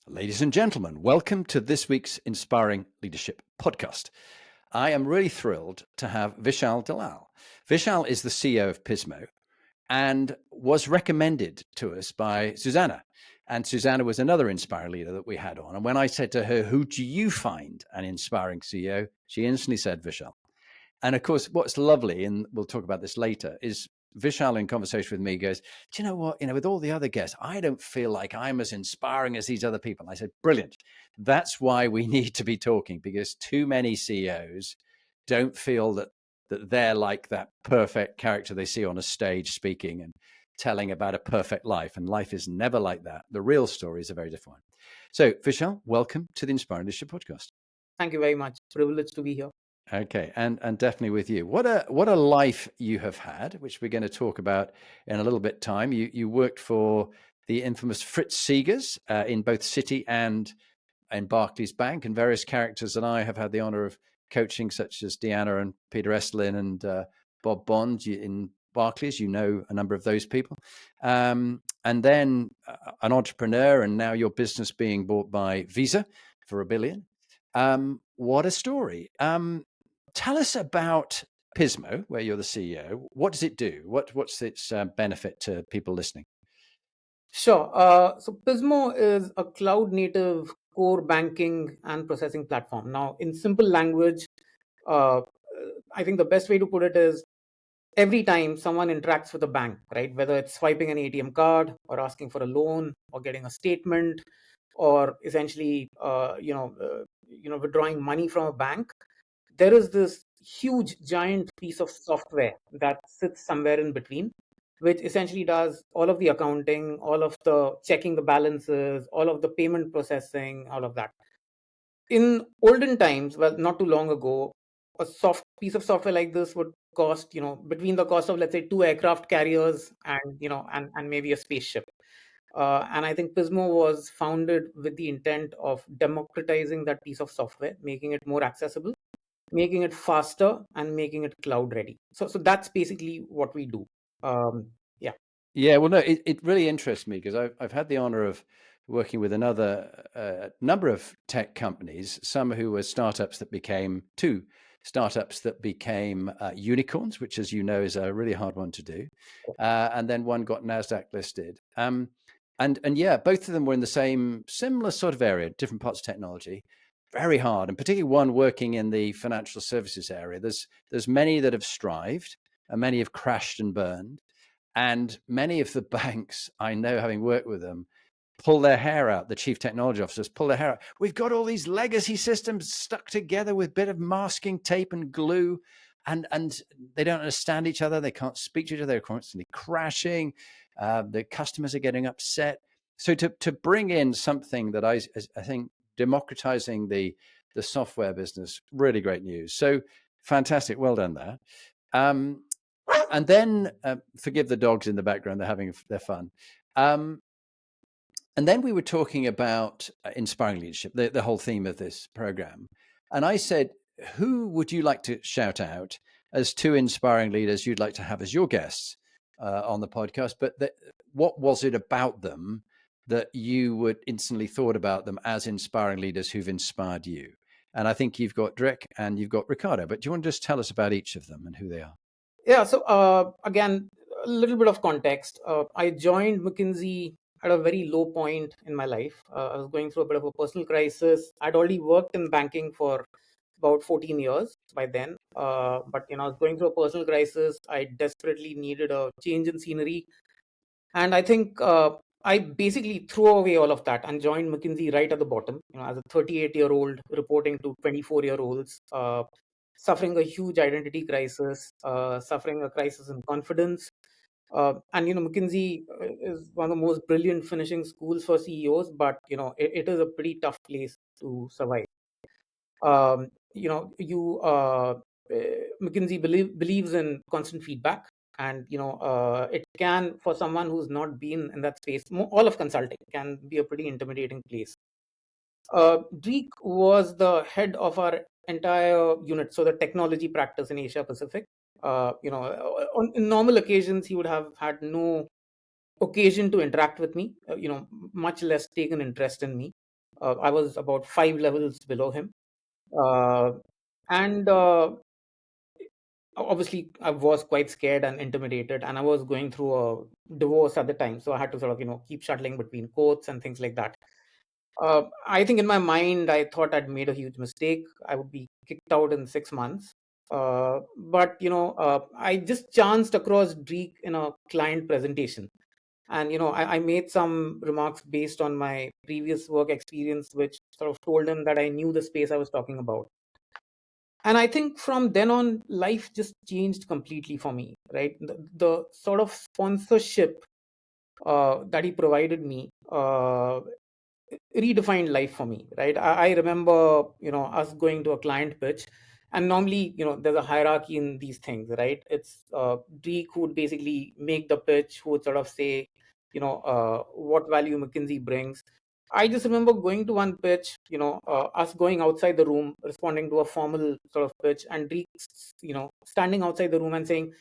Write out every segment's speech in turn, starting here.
Ladies and gentlemen, welcome to this week's Inspiring Leadership podcast. I am really thrilled to have Vishal Dalal. Vishal is the CEO of Pismo and was recommended to us by Susanna. And Susanna was another inspiring leader that we had on. And when I said to her, who do you find an inspiring CEO? She instantly said Vishal. And of course, what's lovely, and we'll talk about this later, is Vishal in conversation with me goes, do you know what, with all the other guests, I don't feel like I'm as inspiring as these other people. And I said, brilliant. That's why we need to be talking, because too many CEOs don't feel that they're like that perfect character they see on a stage speaking and telling about a perfect life. And life is never like that. The real story is a very different one. So Vishal, welcome to the Inspiring Leadership Podcast. Thank you very much. Privileged to be here. Okay, and definitely with you. What a life you have had, which we're going to talk about in a little bit time. You worked for the infamous Fritz Seegers in both Citi and in Barclays Bank, and various characters that I have had the honor of coaching, such as Deanna and Peter Estlin and Bob Bond in Barclays. You know a number of those people, and then an entrepreneur, and now your business being bought by Visa for $1 billion. What a story! Tell us about Pismo, where you're the CEO. What does it do? What's its benefit to people listening? Sure. So Pismo is a cloud native core banking and processing platform. Now, in simple language, uh, I think the best way to put it is every time someone interacts with a bank, right, whether it's swiping an ATM card or asking for a loan or getting a statement or essentially, withdrawing money from a bank, there is this huge giant piece of software that sits somewhere in between, which essentially does all of the accounting, all of the checking the balances, all of the payment processing, all of that. In olden times, well, not too long ago, a soft piece of software like this would cost, between the cost of, let's say, 2 aircraft carriers and maybe a spaceship. And I think Pismo was founded with the intent of democratizing that piece of software, making it more accessible, making it faster, and making it cloud ready. So that's basically what we do. Yeah. Yeah, well, no, it really interests me because I've had the honor of working with another number of tech companies, some who were startups that became unicorns, which, as you know, is a really hard one to do. And then one got NASDAQ listed. And yeah, both of them were in the similar sort of area, different parts of technology, very hard, and particularly one working in the financial services area. There's many that have strived, and many have crashed and burned. And many of the banks I know, having worked with them, pull their hair out. The chief technology officers pull their hair out. We've got all these legacy systems stuck together with a bit of masking tape and glue, and they don't understand each other. They can't speak to each other. They're constantly crashing. The customers are getting upset. So to bring in something that I think democratizing the software business, really great news. So fantastic. Well done there. And then forgive the dogs in the background; they're having their fun. And then we were talking about inspiring leadership, the whole theme of this program. And I said, who would you like to shout out as two inspiring leaders you'd like to have as your guests on the podcast? But what was it about them that you would instantly thought about them as inspiring leaders who've inspired you? And I think you've got Drick and you've got Ricardo, but do you want to just tell us about each of them and who they are? Yeah. So again, a little bit of context. I joined McKinsey at a very low point in my life. I was going through a bit of a personal crisis. I'd already worked in banking for about 14 years by then. But I was going through a personal crisis. I desperately needed a change in scenery. And I think I basically threw away all of that and joined McKinsey right at the bottom, as a 38-year-old reporting to 24-year-olds, suffering a huge identity crisis, suffering a crisis in confidence. And McKinsey is one of the most brilliant finishing schools for CEOs, but it is a pretty tough place to survive. Um, you McKinsey believes in constant feedback, and it can, for someone who's not been in that space, all of consulting can be a pretty intimidating place. Dreek was the head of our entire unit, so the technology practice in Asia Pacific. In normal occasions, he would have had no occasion to interact with me, much less take an interest in me. I was about 5 levels below him. And obviously I was quite scared and intimidated, and I was going through a divorce at the time, so I had to sort of keep shuttling between courts and things like that. I think in my mind I thought I'd made a huge mistake. I would be kicked out in 6 months. But I just chanced across Dreek in a client presentation, and I made some remarks based on my previous work experience, which sort of told him that I knew the space I was talking about. And I think from then on, life just changed completely for me, right? The sort of sponsorship that he provided me redefined life for me, right? I remember, us going to a client pitch, and normally, there's a hierarchy in these things, right? It's Dreek who would basically make the pitch, who would sort of say, what value McKinsey brings. I just remember going to one pitch, us going outside the room, responding to a formal sort of pitch, and Dreek, standing outside the room and saying,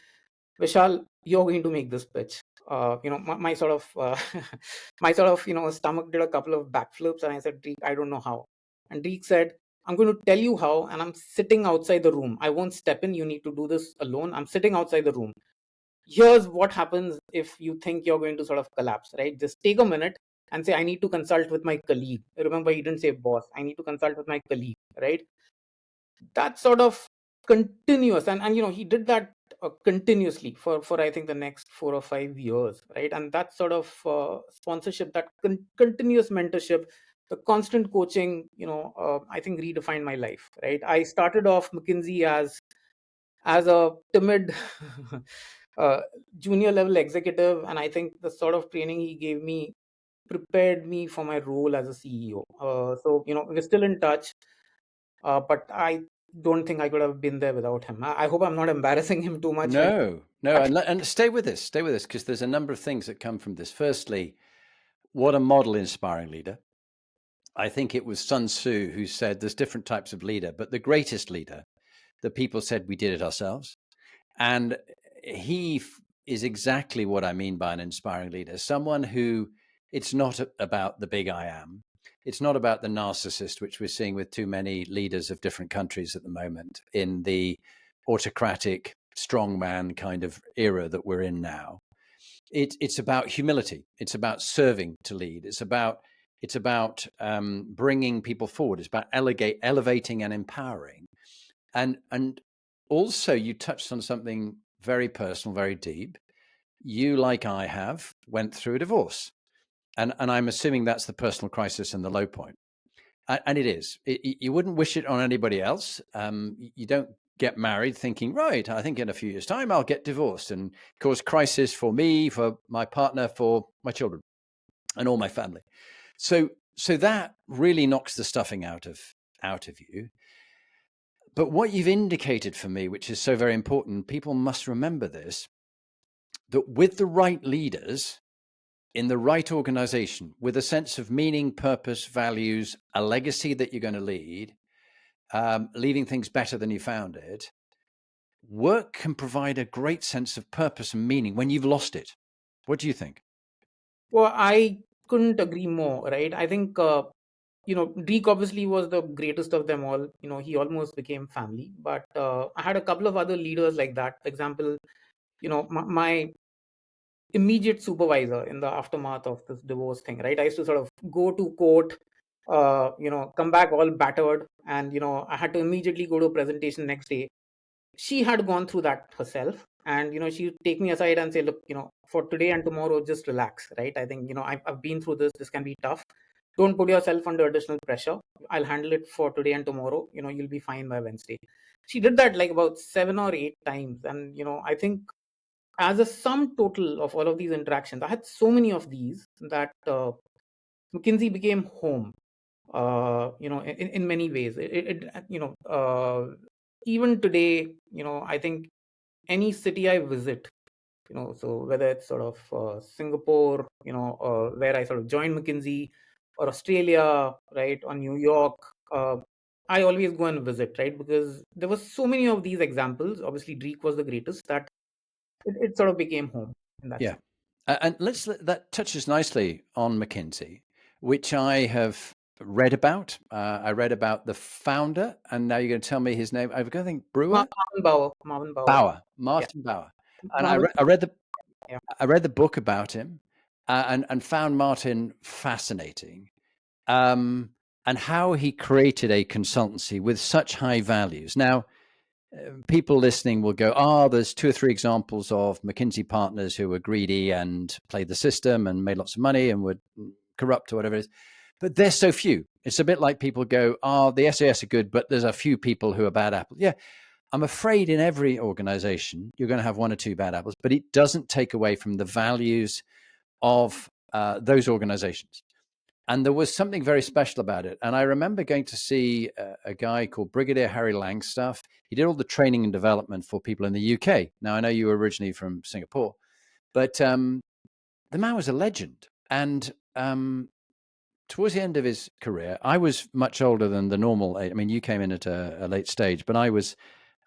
Vishal, you're going to make this pitch. My sort of my sort of stomach did a couple of backflips, and I said, Dreek, I don't know how. And Dreek said, I'm going to tell you how, and I'm sitting outside the room. I won't step in. You need to do this alone. I'm sitting outside the room. Here's what happens if you think you're going to sort of collapse, right? Just take a minute and say, I need to consult with my colleague. Remember, he didn't say boss. I need to consult with my colleague, right? That sort of continuous, and he did that continuously for I think the next 4 or 5 years, right? And that sort of sponsorship, that continuous mentorship, the constant coaching, I think redefined my life, right? I started off McKinsey as a timid uh, junior level executive, and I think the sort of training he gave me prepared me for my role as a CEO. So we're still in touch, but I don't think I could have been there without him. I hope I'm not embarrassing him too much. No, and stay with us, because there's a number of things that come from this. Firstly, what a model inspiring leader. I think it was Sun Tzu who said there's different types of leader, but the greatest leader, the people said we did it ourselves. And he is exactly what I mean by an inspiring leader. Someone who, it's not about the big I am. It's not about the narcissist, which we're seeing with too many leaders of different countries at the moment in the autocratic strongman kind of era that we're in now. It's about humility. It's about serving to lead. It's about bringing people forward. It's about elevating and empowering. And also, you touched on something very personal, very deep. You, like I have, went through a divorce, and I'm assuming that's the personal crisis and the low point. And it is. You wouldn't wish it on anybody else. You don't get married thinking, right, I think in a few years' time I'll get divorced and cause crisis for me, for my partner, for my children, and all my family. So that really knocks the stuffing out of you. But what you've indicated for me, which is so very important, people must remember this, that with the right leaders in the right organization, with a sense of meaning, purpose, values, a legacy that you're going to lead, leaving things better than you found it, work can provide a great sense of purpose and meaning when you've lost it. What do you think? Well, I couldn't agree more, right? I think Dreek obviously was the greatest of them all. He almost became family. But I had a couple of other leaders like that. For example, my immediate supervisor in the aftermath of this divorce thing, right? I used to sort of go to court, come back all battered, and I had to immediately go to a presentation next day. She had gone through that herself, and she would take me aside and say, look, for today and tomorrow, just relax, right? I think I've been through this can be tough. Don't put yourself under additional pressure. I'll handle it for today and tomorrow. You'll be fine by Wednesday. She did that like about 7 or 8 times, and I think as a sum total of all of these interactions, I had so many of these that McKinsey became home. In many ways, even today, I think any city I visit, so whether it's sort of Singapore, where I sort of joined McKinsey, or Australia, right, or New York, I always go and visit, right, because there were so many of these examples. Obviously, Dreek was the greatest, that it sort of became home in that Yeah. sense. And that touches nicely on McKinsey, which I have read about. I read about the founder, and now you're going to tell me his name. I've got to think Brewer. Marvin Bauer. Marvin Bauer. Bauer, Yeah. Martin Bauer. And Marvin. Yeah. I read the book about him, and found Martin fascinating, and how he created a consultancy with such high values. Now, people listening will go, there's 2 or 3 examples of McKinsey partners who were greedy and played the system and made lots of money and were corrupt or whatever it is. But there's so few. It's a bit like people go, the SAS are good, but there's a few people who are bad apples. Yeah, I'm afraid in every organization, you're going to have 1 or 2 bad apples, but it doesn't take away from the values of those organizations. And there was something very special about it. And I remember going to see a guy called Brigadier Harry Langstaff. He did all the training and development for people in the UK. Now, I know you were originally from Singapore, but the man was a legend. And towards the end of his career, I was much older than the normal age. I mean, you came in at a late stage, but I was,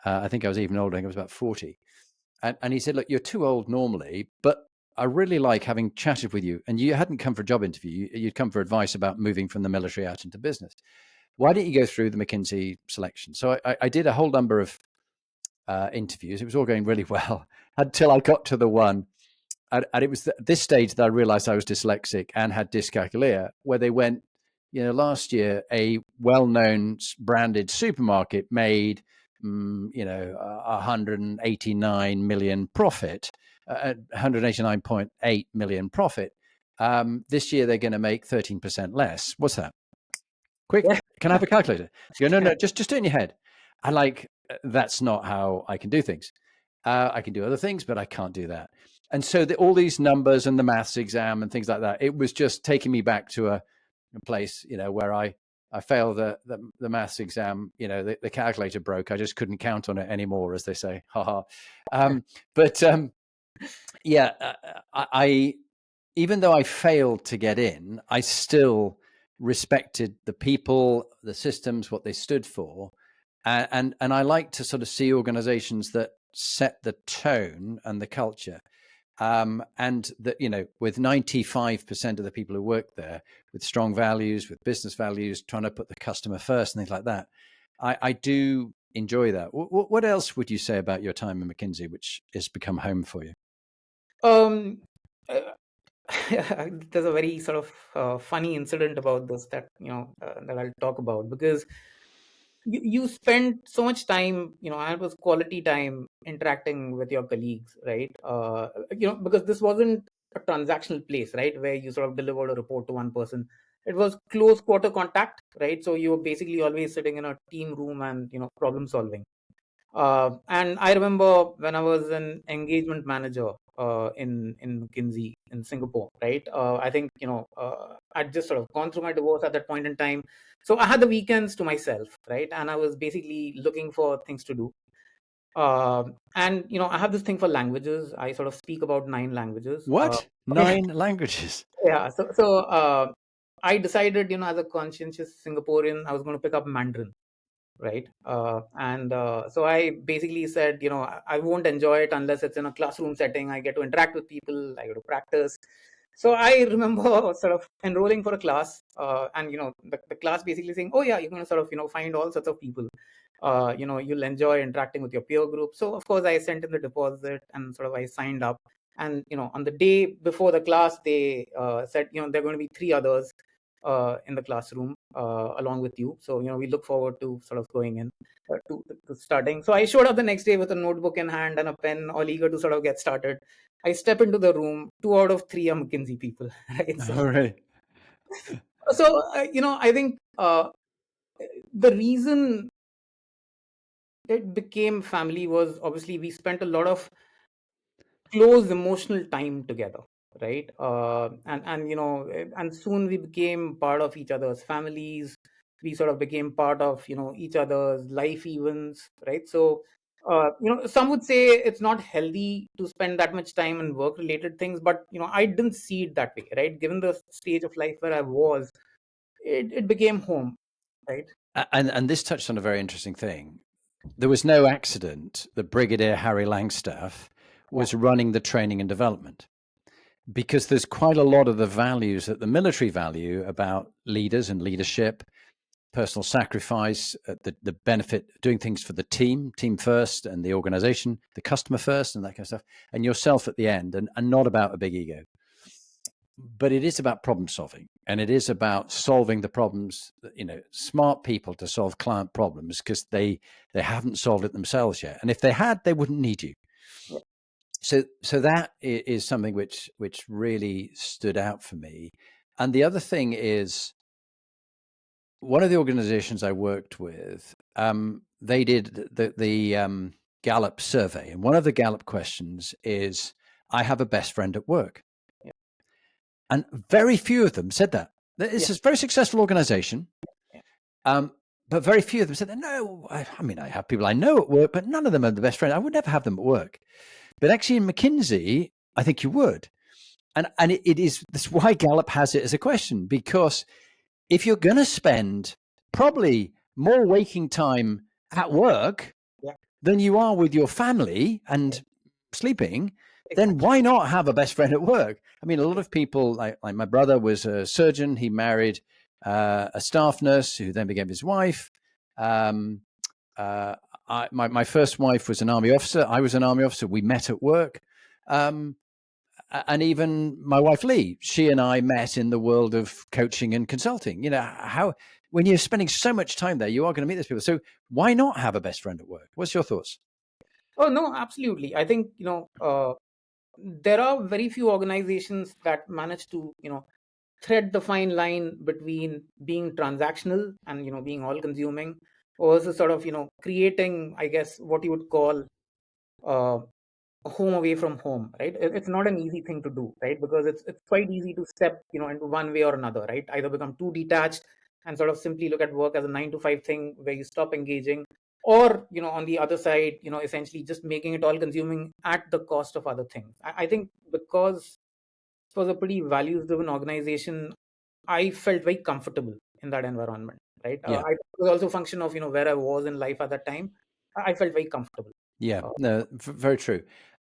I think I was even older. I think I was about 40. And he said, look, you're too old normally, but I really like having chatted with you. And you hadn't come for a job interview. You'd come for advice about moving from the military out into business. Why don't you go through the McKinsey selection? So I did a whole number of interviews. It was all going really well until I got to the one. And it was at this stage that I realized I was dyslexic and had dyscalculia, where they went, last year, a well-known branded supermarket made 189 million profit, 189.8 million profit. This year they're going to make 13% less. What's that? Quick, can I have a calculator? You go, no, just do it in your head. That's not how I can do things. I can do other things, but I can't do that. And so all these numbers and the maths exam and things like that, it was just taking me back to a place, where I failed the maths exam. The calculator broke. I just couldn't count on it anymore, as they say. Ha ha. I even though I failed to get in, I still respected the people, the systems, what they stood for, and I like to sort of see organizations that set the tone and the culture. And that, with 95% of the people who work there with strong values, with business values, trying to put the customer first and things like that, I do enjoy that. What else would you say about your time in McKinsey, which has become home for you? There's a very sort of funny incident about this that that I'll talk about, because you spend so much time, and it was quality time interacting with your colleagues, right? Because this wasn't a transactional place, right, where you sort of delivered a report to one person. It was close quarter contact, right? So you were basically always sitting in a team room and problem solving. And I remember when I was an engagement manager in McKinsey in Singapore, right? I think I'd just sort of gone through my divorce at that point in time, so I had the weekends to myself, right? And I was basically looking for things to do. And I have this thing for languages. I sort of speak about 9 languages. What? 9 languages? Yeah. So I decided, as a conscientious Singaporean, I was going to pick up Mandarin. Right. So I basically said, I won't enjoy it unless it's in a classroom setting. I get to interact with people, I get to practice. So I remember sort of enrolling for a class, and the class basically saying, oh yeah, you're going to sort of find all sorts of people. You'll enjoy interacting with your peer group. So of course I sent in the deposit and sort of I signed up. And on the day before the class, they said there are going to be 3 others in the classroom along with you. So we look forward to sort of going in to starting. So I showed up the next day with a notebook in hand and a pen, all eager to sort of get started. I step into the room, 2 out of 3 are McKinsey people, right? All right. So I think the reason it became family was obviously we spent a lot of close emotional time together, right? And soon we became part of each other's families. We sort of became part of each other's life events, right? So some would say it's not healthy to spend that much time in work related things, but I didn't see it that way, right? Given the stage of life where I was, it became home, right? And this touched on a very interesting thing. There was no accident that Brigadier Harry Langstaff was running the training and development. because there's quite a lot of the values that the military value about leaders and leadership, personal sacrifice, the benefit, doing things for the team first, and the organization, the customer first, and that kind of stuff, and yourself at the end, and not about a big ego. But it is about problem solving, and it is about solving the problems, smart people to solve client problems, because they haven't solved it themselves yet. And if they had, they wouldn't need you. So that is something which really stood out for me. And the other thing is, one of the organizations I worked with, they did the Gallup survey, and one of the Gallup questions is, I have a best friend at work. And very few of them said that. It's a very successful organization. But very few of them said, no, I have people I know at work, but none of them are the best friend. I would never have them at work. But actually in McKinsey, I think you would. And it is, that's why Gallup has it as a question, because if you're going to spend probably more waking time at work than you are with your family and sleeping, then why not have a best friend at work? I mean, a lot of people, like my brother was a surgeon. He married a staff nurse who then became his wife. My first wife was an army officer. I was an army officer. We met at work. And even my wife, Lee, she and I met in the world of coaching and consulting. When you're spending so much time there, you are going to meet those people. So why not have a best friend at work? What's your thoughts? Oh, no, absolutely. I think, there are very few organizations that manage to, thread the fine line between being transactional and, being all consuming, versus sort of, creating, I guess, what you would call a home away from home, right? It's not an easy thing to do, right? Because it's quite easy to step, into one way or another, right? Either become too detached and sort of simply look at work as a 9 to 5 thing where you stop engaging, or, on the other side, essentially just making it all consuming at the cost of other things. I think because it was a pretty values driven organization, I felt very comfortable in that environment, right? It was also a function of, where I was in life at that time. I felt very comfortable. No, very true.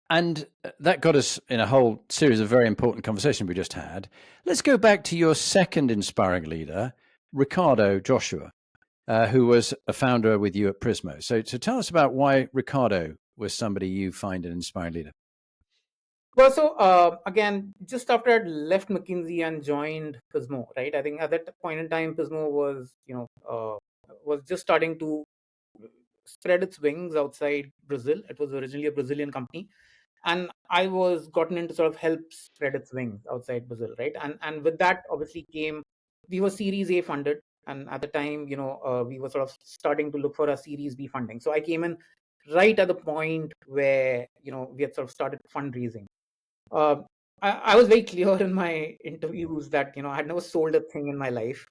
And that got us in a whole series of very important conversations we just had. Let's go back to your second inspiring leader, Ricardo Joshua, who was a founder with you at Pismo. So tell us about why Ricardo was somebody you find an inspiring leader. Well, so again, just after I'd left McKinsey and joined Pismo, right? I think at that point in time, Pismo was, was just starting to spread its wings outside Brazil. It was originally a Brazilian company, and I was gotten into sort of help spread its wings outside Brazil, right? And with that, obviously came, we were Series A funded, and at the time, we were sort of starting to look for a Series B funding. So I came in right at the point where we had sort of started fundraising. Uh, I was very clear in my interviews that I had never sold a thing in my life.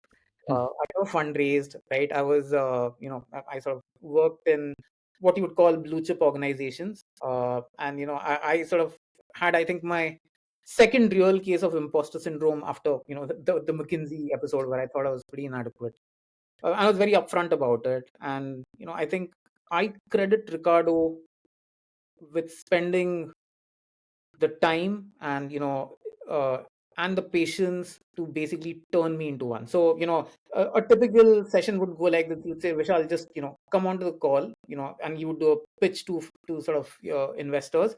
I never fundraised, right? I was, I sort of worked in what you would call blue chip organizations, and I sort of had, I think, my second real case of imposter syndrome after the McKinsey episode where I thought I was pretty inadequate. I was very upfront about it, and I think I credit Ricardo with spending the time and the patience to basically turn me into one. So a typical session would go like this. You'd say, Vishal, just come onto the call, and you would do a pitch to sort of investors,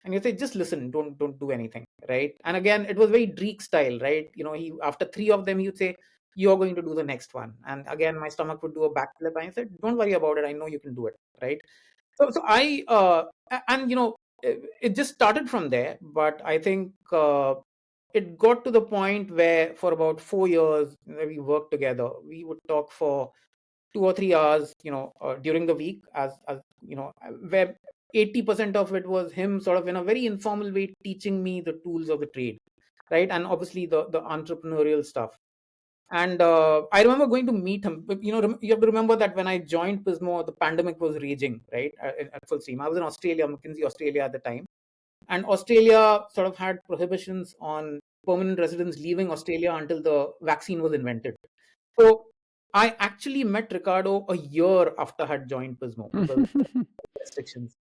and you say, just listen, don't do anything, right? And again, it was very Dreek style, right? He, after three of them, he would say, you're going to do the next one, and again my stomach would do a backflip. I said, don't worry about it, I know you can do it, right? So I and it just started from there. But I think it got to the point where for about 4 years we worked together. We would talk for 2 or 3 hours, during the week, as where 80% of it was him sort of in a very informal way teaching me the tools of the trade, right? And obviously the entrepreneurial stuff. And I remember going to meet him. But, you have to remember that when I joined Pismo, the pandemic was raging, right, at full steam. I was in Australia, McKinsey Australia at the time. And Australia sort of had prohibitions on permanent residents leaving Australia until the vaccine was invented. So I actually met Ricardo a year after I had joined Pismo because of restrictions.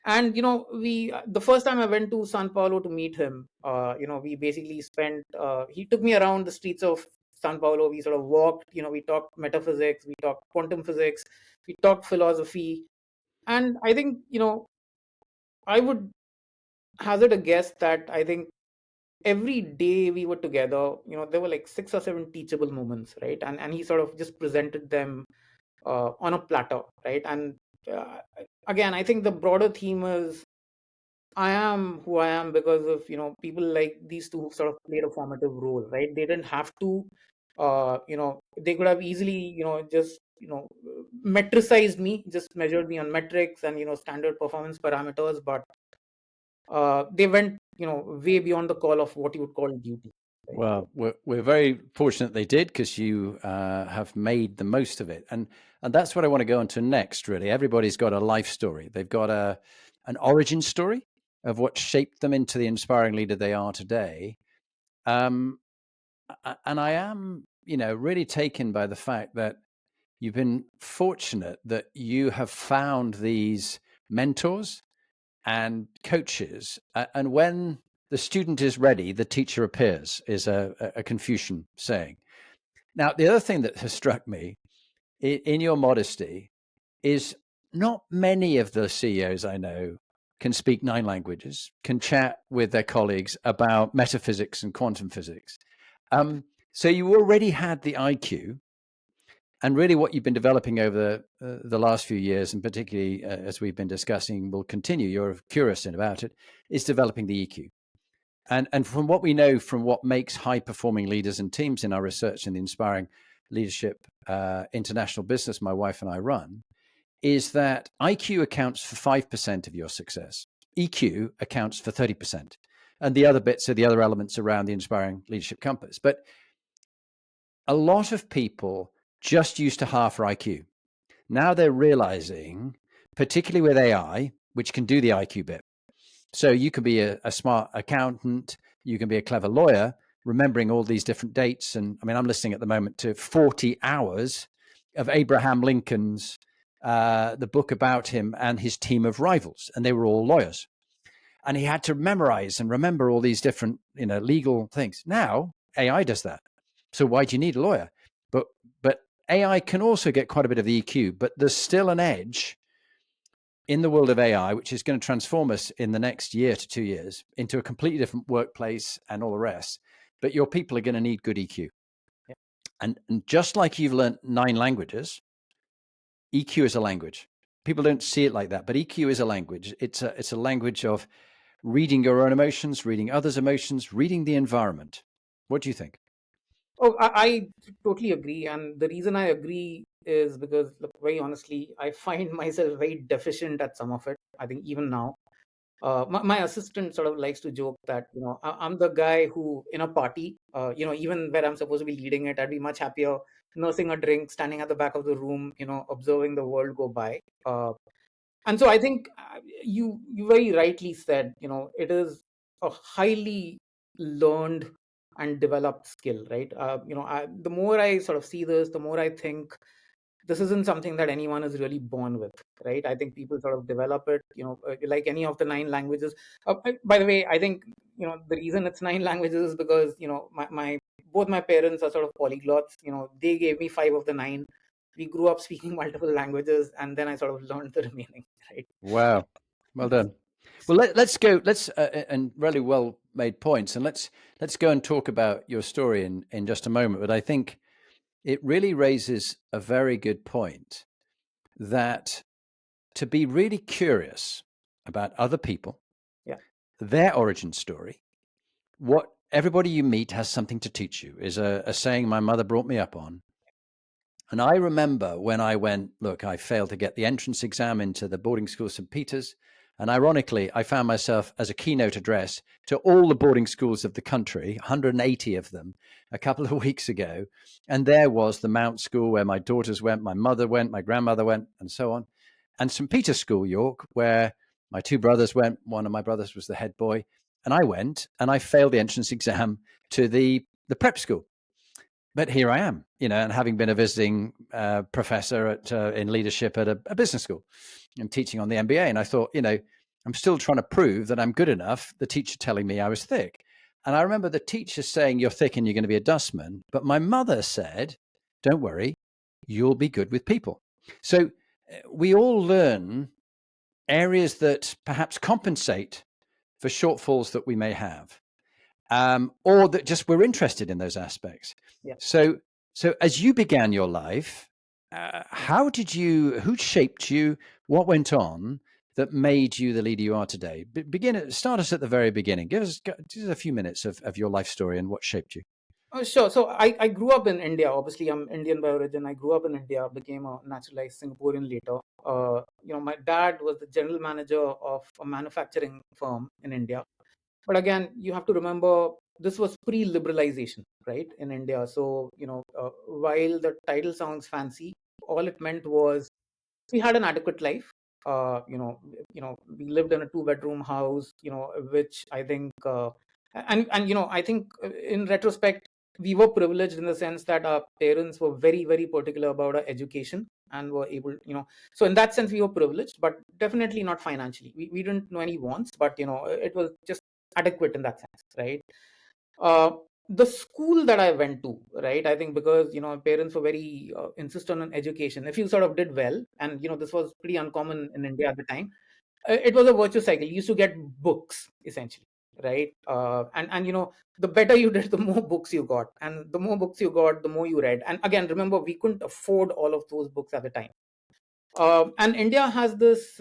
And the first time I went to San Paulo to meet him, we basically spent. He took me around the streets of San Paulo. We sort of walked. We talked metaphysics, we talked quantum physics, we talked philosophy, and I think I would hazard a guess that I think every day we were together, there were like 6 or 7 teachable moments, right? And he sort of just presented them on a platter, right? And uh, again, I think the broader theme is I am who I am because of people like these two who sort of played a formative role, right? They didn't have to, they could have easily, just metricized me, just measured me on metrics and standard performance parameters, but they went way beyond the call of what you would call duty. Right? Well, we're very fortunate they did, because you have made the most of it, and that's what I want to go on to next. Really, everybody's got a life story. They've got an origin story of what shaped them into the inspiring leader they are today. And I am, really taken by the fact that you've been fortunate that you have found these mentors and coaches, and when the student is ready, the teacher appears, is a Confucian saying. Now, the other thing that has struck me in your modesty is not many of the CEOs I know can speak 9 languages, can chat with their colleagues about metaphysics and quantum physics. So you already had the IQ, and really what you've been developing over the last few years, and particularly as we've been discussing, will continue, you're curious about it, is developing the EQ. And from what we know, from what makes high performing leaders and teams in our research in the Inspiring Leadership International business my wife and I run, is that IQ accounts for 5% of your success. EQ accounts for 30%. And the other bits are the other elements around the Inspiring Leadership Compass. But a lot of people just used to half their IQ. Now they're realizing, particularly with AI, which can do the IQ bit. So you can be a smart accountant, you can be a clever lawyer, remembering all these different dates. And I mean, I'm listening at the moment to 40 hours of Abraham Lincoln's, the book about him and his team of rivals, and they were all lawyers. And he had to memorize and remember all these different, legal things. Now AI does that. So why do you need a lawyer? But AI can also get quite a bit of the EQ, but there's still an edge in the world of AI, which is going to transform us in the next year to 2 years into a completely different workplace and all the rest. But your people are going to need good EQ. Yeah. And just like you've learned 9 languages, EQ is a language. People don't see it like that, but EQ is a language. It's a language of reading your own emotions, reading others' emotions, reading the environment. What do you think? Oh, I totally agree. And the reason I agree is because, look, very honestly, I find myself very deficient at some of it. I think even now, my assistant sort of likes to joke that, I'm the guy who, in a party, even where I'm supposed to be leading it, I'd be much happier nursing a drink, standing at the back of the room, observing the world go by. And so I think you very rightly said, it is a highly learned and developed skill, right? The more I sort of see this, the more I think this isn't something that anyone is really born with, right? I think people sort of develop it, like any of the 9 languages. By the way, I think the reason it's 9 languages is because my both my parents are sort of polyglots. They gave me 5 of the 9. We grew up speaking multiple languages, and then I sort of learned the remaining, right? Wow. Well done. Well, let's go. And really well made points. And let's go and talk about your story in just a moment. But I think it really raises a very good point, that to be really curious about other people, Yeah. their origin story, what everybody you meet has something to teach you, is a saying my mother brought me up on. And I remember when I went, look, I failed to get the entrance exam into the boarding school St. Peter's. And ironically, I found myself as a keynote address to all the boarding schools of the country, 180 of them, a couple of weeks ago. And there was the Mount School where my daughters went, my mother went, my grandmother went, and so on. And St. Peter's School, York, where my 2 brothers went. One of my brothers was the head boy. And I went, and I failed the entrance exam to the prep school. But here I am, and having been a visiting professor in leadership at a business school and teaching on the MBA. And I thought, I'm still trying to prove that I'm good enough. The teacher telling me I was thick. And I remember the teacher saying, you're thick and you're going to be a dustman. But my mother said, don't worry, you'll be good with people. So we all learn areas that perhaps compensate for shortfalls that we may have, or that just we're interested in those aspects. Yeah. So as you began your life, who shaped you? What went on that made you the leader you are today? Start us at the very beginning. Give us just a few minutes of your life story and what shaped you. Sure. So I grew up in India. Obviously, I'm Indian by origin. I grew up in India, became a naturalized Singaporean later. My dad was the general manager of a manufacturing firm in India. But again, you have to remember this was pre-liberalization, right, in India. So, while the title sounds fancy, all it meant was we had an adequate life. We lived in a two-bedroom house, which I think, I think in retrospect, we were privileged in the sense that our parents were very, very particular about our education and were able, so in that sense, we were privileged, but definitely not financially. We didn't know any wants, but, it was just adequate in that sense, right? Uh, the school that I went to, right? I think because parents were very insistent on education. If you sort of did well, and this was pretty uncommon in India at the time, it was a virtuous cycle. You used to get books essentially, right? And the better you did, the more books you got, and the more books you got, the more you read. And again, remember, we couldn't afford all of those books at the time. And India has this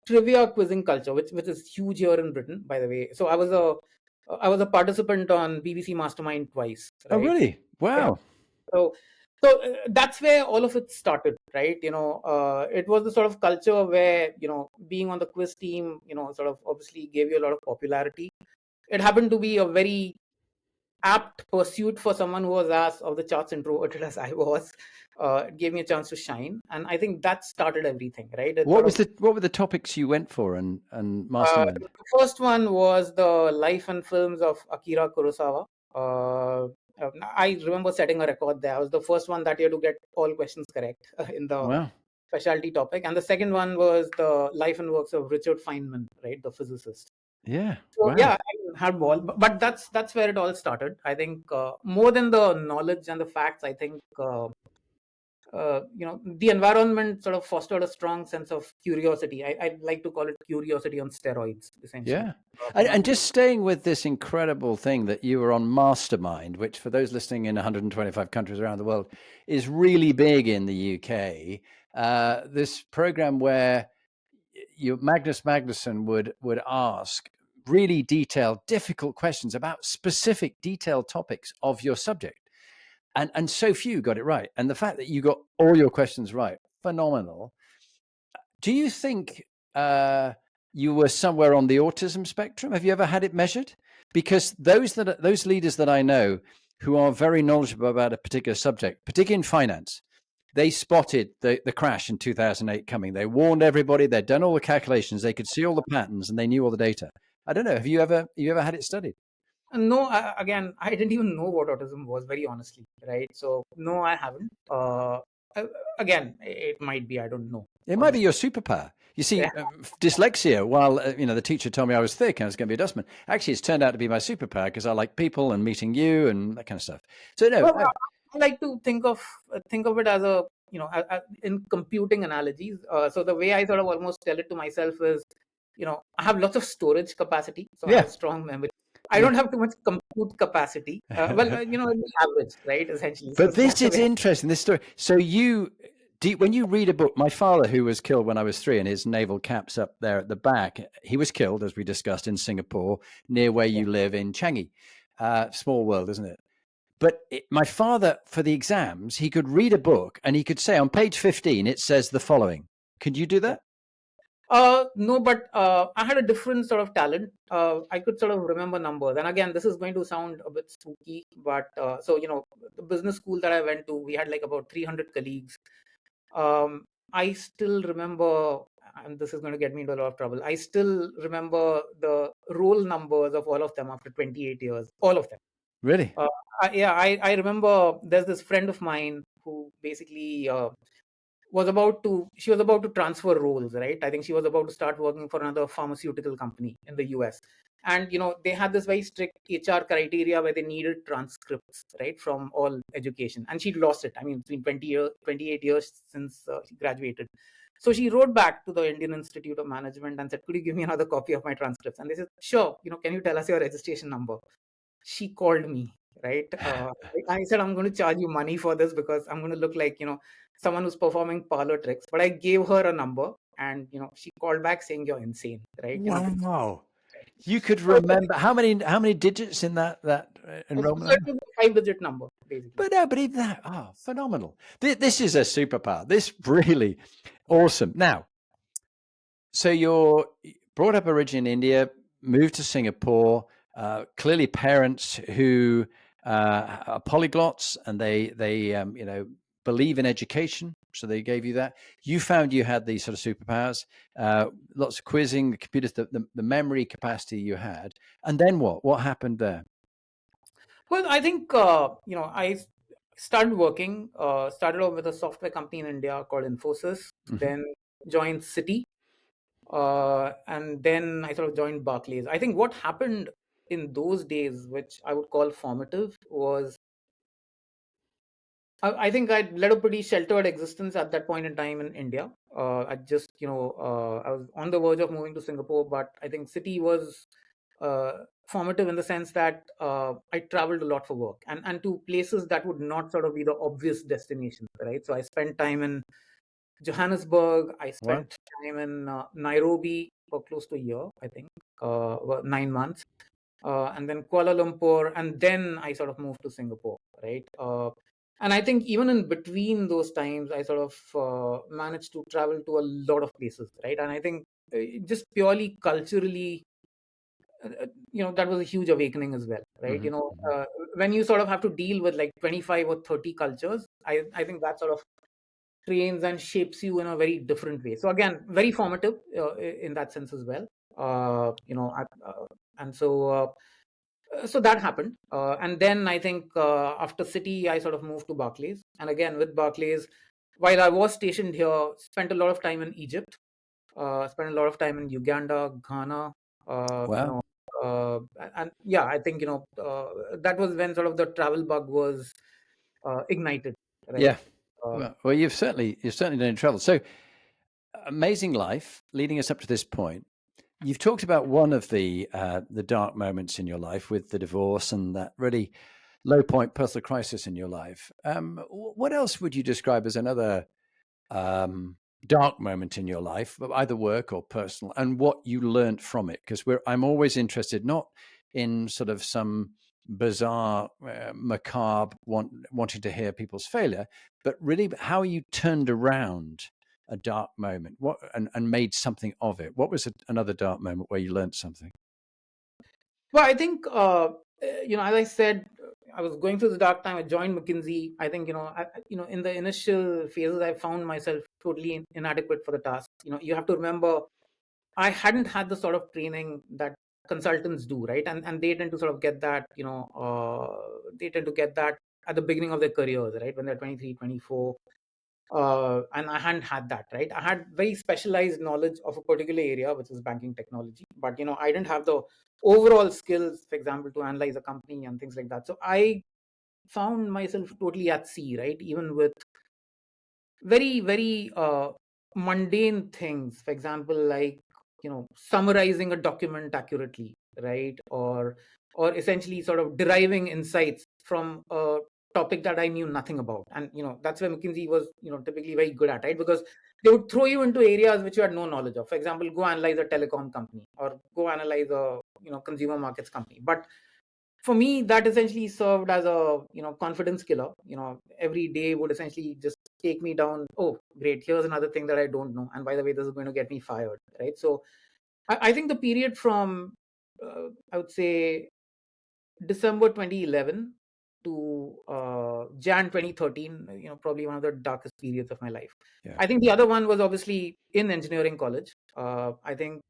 trivia quizzing culture, which is huge here in Britain, by the way. So I was a participant on BBC Mastermind twice, Oh, right? really? Yeah. Wow. So that's where all of it started, right? It was the sort of culture where being on the quiz team, sort of obviously gave you a lot of popularity. It happened to be a very apt pursuit for someone who was as of the charts introverted as I was. It gave me a chance to shine, and I think that started everything, right? It What sort of were the topics you went for and Mastermind? the first one was the life and films of Akira Kurosawa. I remember setting a record there. I was the first one that year to get all questions correct in the Wow. specialty topic, and the second one was the life and works of Richard Feynman, right, the physicist. Yeah. So Wow. yeah, I had ball, but that's where it all started. I think more than the knowledge and the facts, I think the environment sort of fostered a strong sense of curiosity. I like to call it curiosity on steroids, essentially. Yeah. And just staying with this incredible thing that you were on Mastermind, which for those listening in 125 countries around the world is really big in the UK. This program where Magnus Magnusson would ask really detailed, difficult questions about specific detailed topics of your subject. And so few got it right. And the fact that you got all your questions right, phenomenal. Do you think you were somewhere on the autism spectrum? Have you ever had it measured? Because those leaders that I know who are very knowledgeable about a particular subject, particularly in finance, they spotted the crash in 2008 coming. They warned everybody. They'd done all the calculations. They could see all the patterns and they knew all the data. I don't know. Have you ever had it studied? No, again, I didn't even know what autism was, very honestly, right? So no, I haven't. Again, it might be, I don't know. It might be your superpower. You see, dyslexia, while the teacher told me I was thick and I was going to be a dustman, actually it's turned out to be my superpower because I like people and meeting you and that kind of stuff. So no, Well, I like to think of it as a in computing analogies. So the way I sort of almost tell it to myself is, I have lots of storage capacity, so I yeah. have strong memory. I don't have too much compute capacity. Average, right? Essentially. So But this that's the is way. interesting, this story. So when you read a book, my father, who was killed when I was 3, and his naval cap's up there at the back, he was killed, as we discussed, in Singapore, near where you live in Changi. Small world, isn't it? But my father, for the exams, he could read a book and he could say on page 15, it says the following. Could you do that? No, but I had a different sort of talent. I could sort of remember numbers. And again, this is going to sound a bit spooky, but the business school that I went to, we had like about 300 colleagues. I still remember, and this is going to get me into a lot of trouble. I still remember the roll numbers of all of them after 28 years, all of them. Really? I remember there's this friend of mine who basically she was about to transfer roles, right? I think she was about to start working for another pharmaceutical company in the US. And they had this very strict HR criteria where they needed transcripts, right, from all education, and she'd lost it. I mean, it's been 28 years since she graduated. So she wrote back to the Indian Institute of Management and said, could you give me another copy of my transcripts? And they said, sure, can you tell us your registration number? She called me, right? I said, I'm going to charge you money for this because I'm going to look like, someone who's performing parlor tricks. But I gave her a number, and, she called back saying, you're insane, right? Wow. You could remember how many digits in that enrollment So it number? was a 5-digit number, basically. But even that, phenomenal. This is a superpower. This really awesome. Now, so you're brought up originally in India, moved to Singapore. Clearly, parents who are polyglots, and they believe in education, so they gave you that. You found you had these sort of superpowers, lots of quizzing, the computers, the memory capacity you had, and then what? What happened there? Well, I think I started working. Started off with a software company in India called Infosys. Then joined Citi. And then I sort of joined Barclays. I think what happened in those days, which I would call formative, was I think I led a pretty sheltered existence at that point in time in India. I just, I was on the verge of moving to Singapore, but I think Citi was formative in the sense that I traveled a lot for work, and to places that would not sort of be the obvious destinations, right? So I spent time in Johannesburg. I Wow. spent time in Nairobi for close to a year, I think, 9 months, and then Kuala Lumpur, and then I sort of moved to Singapore, right? And I think even in between those times, I sort of managed to travel to a lot of places, right? And I think just purely culturally, that was a huge awakening as well, right? When you sort of have to deal with like 25 or 30 cultures, I think that sort of trains and shapes you in a very different way. So again, very formative in that sense as well. And so that happened, and then I think after Citi, I sort of moved to Barclays, and again with Barclays, while I was stationed here, spent a lot of time in Egypt, spent a lot of time in Uganda, Ghana, uh, you Wow. know, and yeah, I think that was when sort of the travel bug was ignited, right? Yeah. Uh, Well, you've certainly done travel. So amazing life leading us up to this point. You've talked about one of the dark moments in your life with the divorce and that really low point personal crisis in your life. What else would you describe as another dark moment in your life, either work or personal, and what you learned from it? Because I'm always interested not in sort of some bizarre, macabre wanting to hear people's failure, but really how you turned around a dark moment, and made something of it. What was another dark moment where you learned something? Well, I think, as I said, I was going through the dark time. I joined McKinsey. I think, in the initial phases, I found myself totally inadequate for the task. You have to remember, I hadn't had the sort of training that consultants do, right? And they tend to sort of get that, they tend to get that at the beginning of their careers, right? When they're 23, 24. And I hadn't had that, right? I had very specialized knowledge of a particular area, which is banking technology, but I didn't have the overall skills, for example, to analyze a company and things like that. So I found myself totally at sea, right? Even with very, very mundane things, for example, like summarizing a document accurately, right? Or essentially sort of deriving insights from a topic that I knew nothing about. And that's where McKinsey was typically very good at, right? Because they would throw you into areas which you had no knowledge of. For example, go analyze a telecom company, or go analyze a consumer markets company. But for me, that essentially served as a confidence killer. Every day would essentially just take me down. Oh, great, here's another thing that I don't know, and by the way, this is going to get me fired, right? So I think the period from I would say December 2011 to Jan 2013, probably one of the darkest periods of my life. Yeah. I think the other one was obviously in engineering college. I think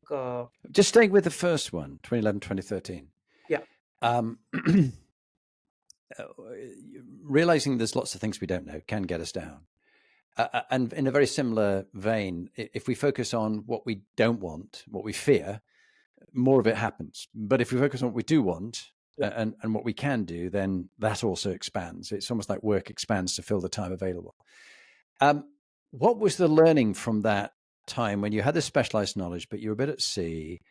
Just staying with the first one, 2011, 2013. yeah. Um, realizing there's lots of things we don't know can get us down. And in a very similar vein, if we focus on what we don't want, what we fear, more of it happens. But if we focus on what we do want and what we can do, then that also expands. It's almost like work expands to fill the time available. What was the learning from that time when you had the specialized knowledge, but you were a bit at sea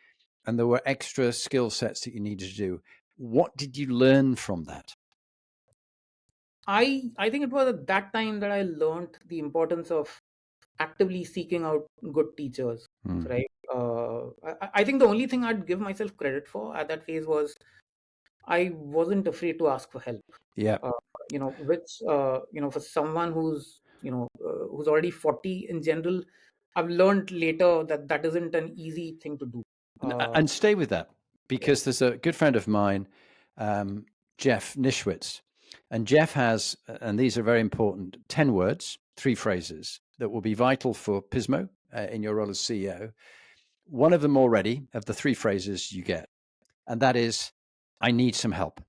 and there were extra skill sets that you needed to do? What did you learn from that? I think it was at that time that I learned the importance of actively seeking out good teachers, right? I think the only thing I'd give myself credit for at that phase was I wasn't afraid to ask for help. Yeah. Which for someone who's already 40 in general, I've learned later that that isn't an easy thing to do. And stay with that, Yeah. because there's a good friend of mine, Jeff Nishwitz, and Jeff has, and these are very important, 10 words, 3 phrases that will be vital for Pismo in your role as CEO. One of them already, of the 3 phrases you get, and that is, I need some help.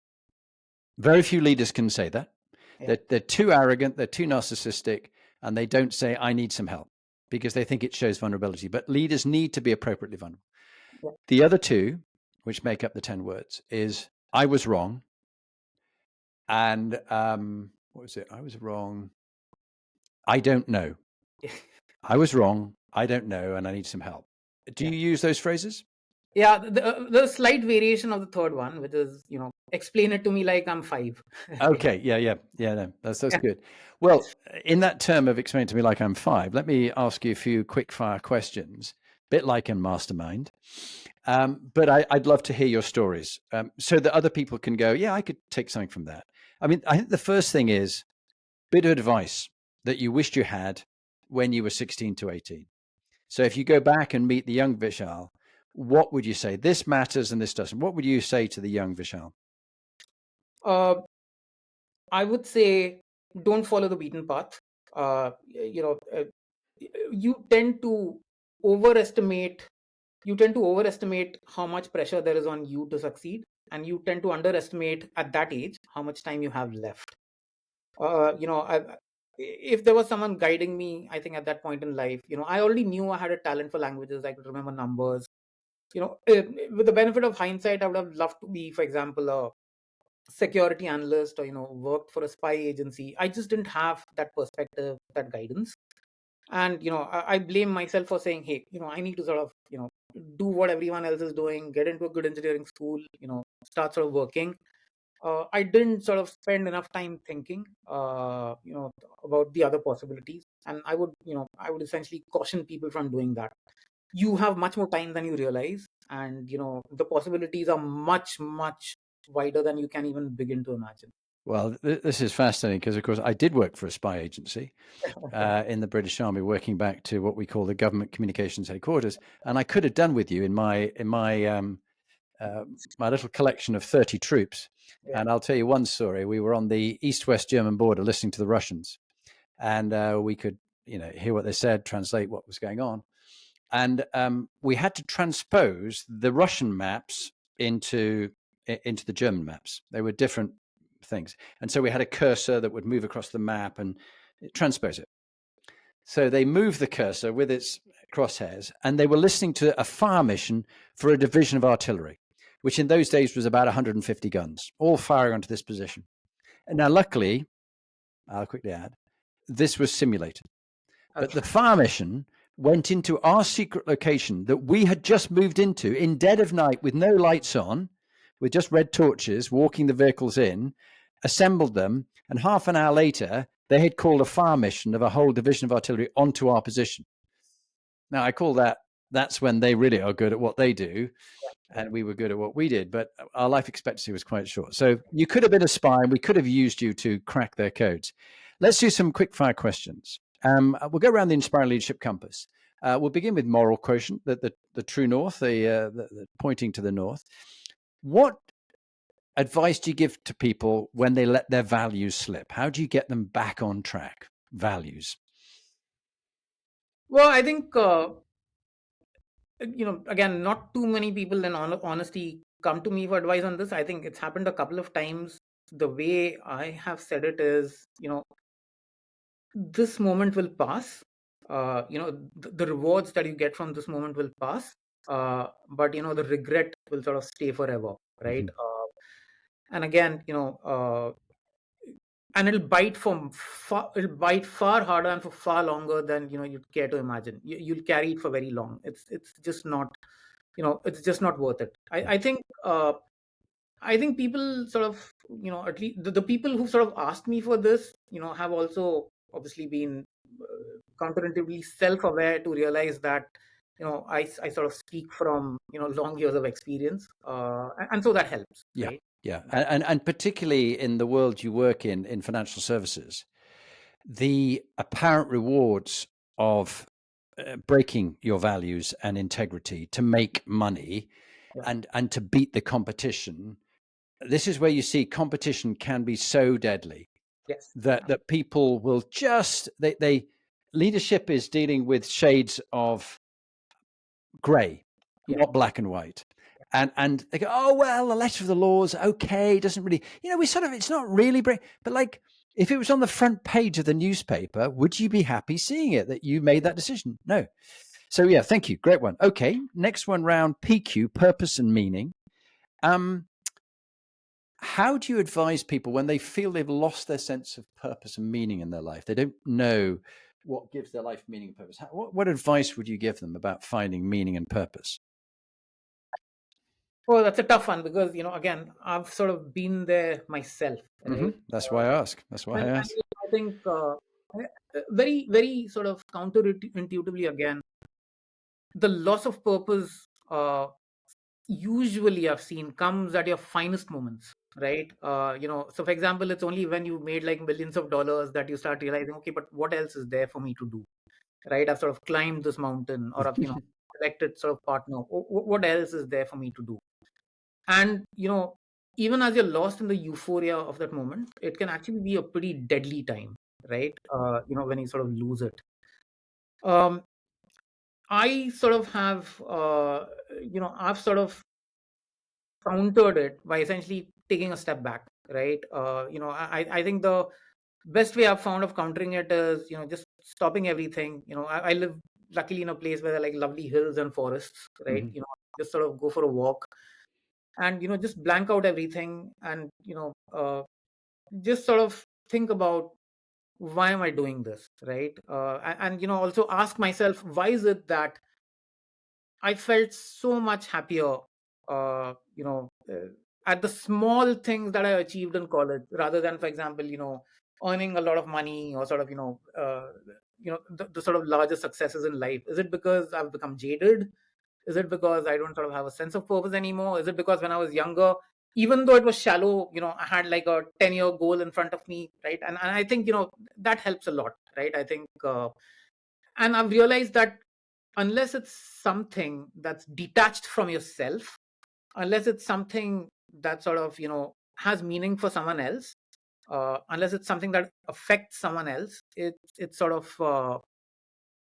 Very few leaders can say that. Yeah. They're too arrogant, they're too narcissistic, and they don't say, I need some help, because they think it shows vulnerability. But leaders need to be appropriately vulnerable. Yeah. The other 2, which make up the 10 words, is I was wrong. And what was it? I was wrong. I don't know. I was wrong. I don't know. And I need some help. Do you use those phrases? Yeah, the slight variation of the third one, which is, explain it to me like I'm 5. Okay. Yeah. No, that's good. Well, in that term of explain to me like I'm 5, let me ask you a few quick fire questions, a bit like in Mastermind. But I'd love to hear your stories so that other people can go, yeah, I could take something from that. I mean, I think the first thing is bit of advice that you wished you had when you were 16 to 18. So if you go back and meet the young Vishal, what would you say? This matters and this doesn't. What would you say to the young Vishal? I would say don't follow the beaten path. You tend to overestimate how much pressure there is on you to succeed, and you tend to underestimate at that age how much time you have left. If there was someone guiding me, I think at that point in life, I already knew I had a talent for languages. I could remember numbers. With the benefit of hindsight, I would have loved to be, for example, a security analyst or worked for a spy agency. I just didn't have that perspective, that guidance. And I blame myself for saying, hey, I need to sort of do what everyone else is doing, get into a good engineering school, start sort of working. I didn't sort of spend enough time thinking about the other possibilities. And I would essentially caution people from doing that. You have much more time than you realize, and the possibilities are much, much wider than you can even begin to imagine. Well, this is fascinating because, of course, I did work for a spy agency in the British Army, working back to what we call the government communications headquarters. And I could have done with you in my my little collection of 30 troops. Yeah. And I'll tell you one story. We were on the East-West German border listening to the Russians, and we could, hear what they said, translate what was going on. And we had to transpose the Russian maps into the German maps. They were different things. And so we had a cursor that would move across the map and transpose it. So they moved the cursor with its crosshairs, and they were listening to a fire mission for a division of artillery, which in those days was about 150 guns, all firing onto this position. And now, luckily, I'll quickly add, this was simulated. But the fire mission went into our secret location that we had just moved into in dead of night with no lights on, with just red torches, walking the vehicles in, assembled them, and half an hour later, they had called a fire mission of a whole division of artillery onto our position. Now, I call that's when they really are good at what they do, and we were good at what we did, but our life expectancy was quite short. So you could have been a spy, and we could have used you to crack their codes. Let's do some quick fire questions. We'll go around the Inspiring Leadership Compass. We'll begin with moral quotient, the true north, the pointing to the north. What advice do you give to people when they let their values slip? How do you get them back on track? Values. Well, I think again, not too many people in honesty come to me for advice on this. I think it's happened a couple of times. The way I have said it is, this moment will pass. The rewards that you get from this moment will pass, but the regret will sort of stay forever, right? And again, and it'll bite far harder and for far longer than you'd care to imagine. You'll carry it for very long. It's just not, it's just not worth it. I think people sort of, at least the people who sort of asked me for this, have also obviously been counterintuitively self-aware to realize that, I sort of speak from, long years of experience. And so that helps, Yeah. right? Yeah. And particularly in the world you work in financial services, the apparent rewards of breaking your values and integrity to make money Yeah. and to beat the competition. This is where you see competition can be so deadly Yes. that Yeah. that people will just they leadership is dealing with shades of gray, Yeah. not black and white. And they go, oh well, the letter of the law is okay, doesn't really, we sort of, it's not really break, but like if it was on the front page of the newspaper, would you be happy seeing it that you made that decision? No. So yeah, thank you, great one. Okay, next one round, PQ, purpose and meaning. How do you advise people when they feel they've lost their sense of purpose and meaning in their life? They don't know what gives their life meaning and purpose. What advice would you give them about finding meaning and purpose? Well, that's a tough one because, again, I've sort of been there myself, right? That's why I ask. That's why I And ask. I think very, very sort of counterintuitively, again, the loss of purpose usually I've seen comes at your finest moments, right? So for example, it's only when you made like millions of dollars that you start realizing, okay, but what else is there for me to do, right? I've sort of climbed this mountain, or I've, selected sort of partner. What else is there for me to do? And, even as you're lost in the euphoria of that moment, it can actually be a pretty deadly time, right? When you sort of lose it. Um, I sort of have, I've sort of countered it by essentially taking a step back, right? I think the best way I've found of countering it is, just stopping everything. I live luckily in a place where there are like lovely hills and forests, right? Just sort of go for a walk and, just blank out everything and, just sort of think about why am I doing this, right? And, also ask myself, why is it that I felt so much happier, uh, you know, uh, at the small things that I achieved in college, rather than, for example, earning a lot of money or sort of, the sort of larger successes in life. Is it because I've become jaded? Is it because I don't sort of have a sense of purpose anymore? Is it because when I was younger, even though it was shallow, I had like a 10-year goal in front of me, right? And I think, that helps a lot, right? I think, and I've realized that unless it's something that's detached from yourself, unless it's something that sort of has meaning for someone else, unless it's something that affects someone else, it's sort of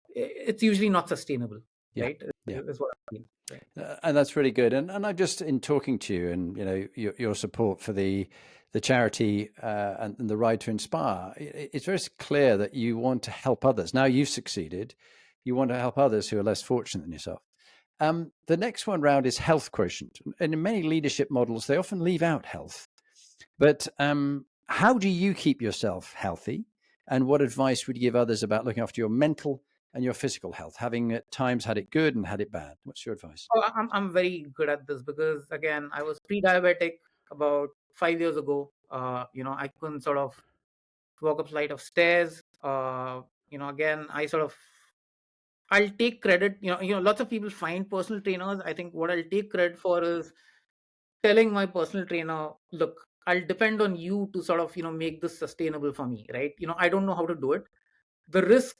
it's usually not sustainable, Yeah. right? Yeah. Is what I mean, right? And that's really good. And I'm just in talking to you and, your support for the charity and the Ride to Inspire. It's very clear that you want to help others. Now you've succeeded. You want to help others who are less fortunate than yourself. The next one round is health quotient. And in many leadership models, they often leave out health. But how do you keep yourself healthy? And what advice would you give others about looking after your mental and your physical health, having at times had it good and had it bad? What's your advice? Oh, I'm very good at this because again, I was pre-diabetic about 5 years ago. I couldn't sort of walk up flight of stairs. Again, I'll take credit. Lots of people find personal trainers. I think what I'll take credit for is telling my personal trainer, look, I'll depend on you to sort of, make this sustainable for me, right? I don't know how to do it. The risk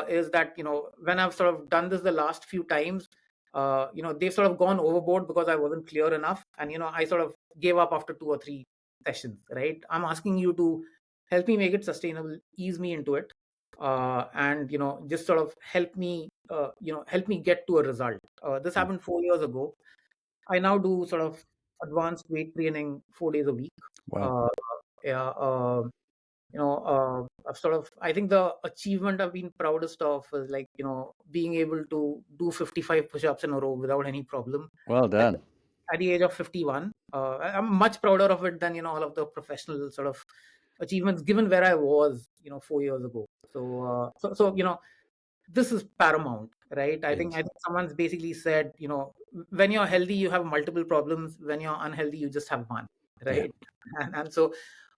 is that, when I've sort of done this the last few times, they've sort of gone overboard because I wasn't clear enough. And, I sort of gave up after 2 or 3 sessions, right? I'm asking you to help me make it sustainable, ease me into it. And, just sort of help me get to a result. This Mm. happened 4 years ago. I now do sort of advanced weight training 4 days a week. Wow. Uh, yeah. I think the achievement I've been proudest of is like, being able to do 55 push-ups in a row without any problem Well at, done. at the age of 51. I'm much prouder of it than, all of the professional sort of achievements given where I was, 4 years ago. So this is paramount, right? I It think is. I think someone's basically said, when you're healthy, you have multiple problems. When you're unhealthy, you just have one, Yeah. right? And so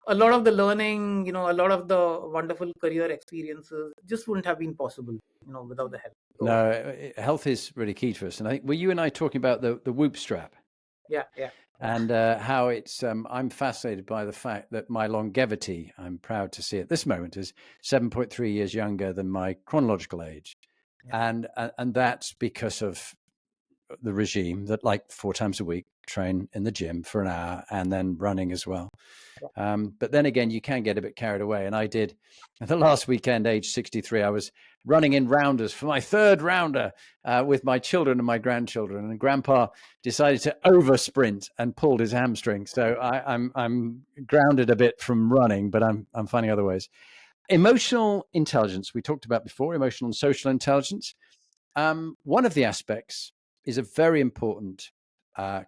a lot of the learning, a lot of the wonderful career experiences just wouldn't have been possible, without the help. So No, health is really key to us. And I think, were you and I talking about the Whoop strap? yeah. And how it's, I'm fascinated by the fact that my longevity, I'm proud to see at this moment, is 7.3 years younger than my chronological age. Yeah. And that's because of the regime that, like, 4 times a week, train in the gym for an hour and then running as well. But then again, you can get a bit carried away. And I did the last weekend, age 63, I was running in rounders for my third rounder with my children and my grandchildren. And Grandpa decided to over sprint and pulled his hamstring. So I'm grounded a bit from running, but I'm finding other ways. Emotional intelligence, we talked about before, emotional and social intelligence. One of the aspects is a very important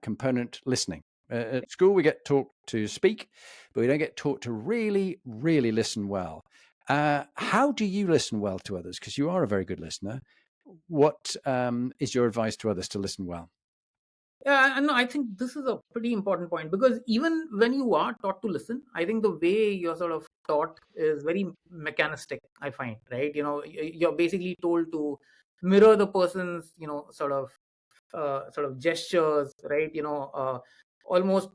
component, listening. At school, we get taught to speak, but we don't get taught to really, really listen well. How do you listen well to others? Because you are a very good listener. What is your advice to others to listen well? Yeah, and no, I think this is a pretty important point, because even when you are taught to listen, I think the way you're sort of taught is very mechanistic, I find, right? You're basically told to mirror the person's, sort of gestures, right? Almost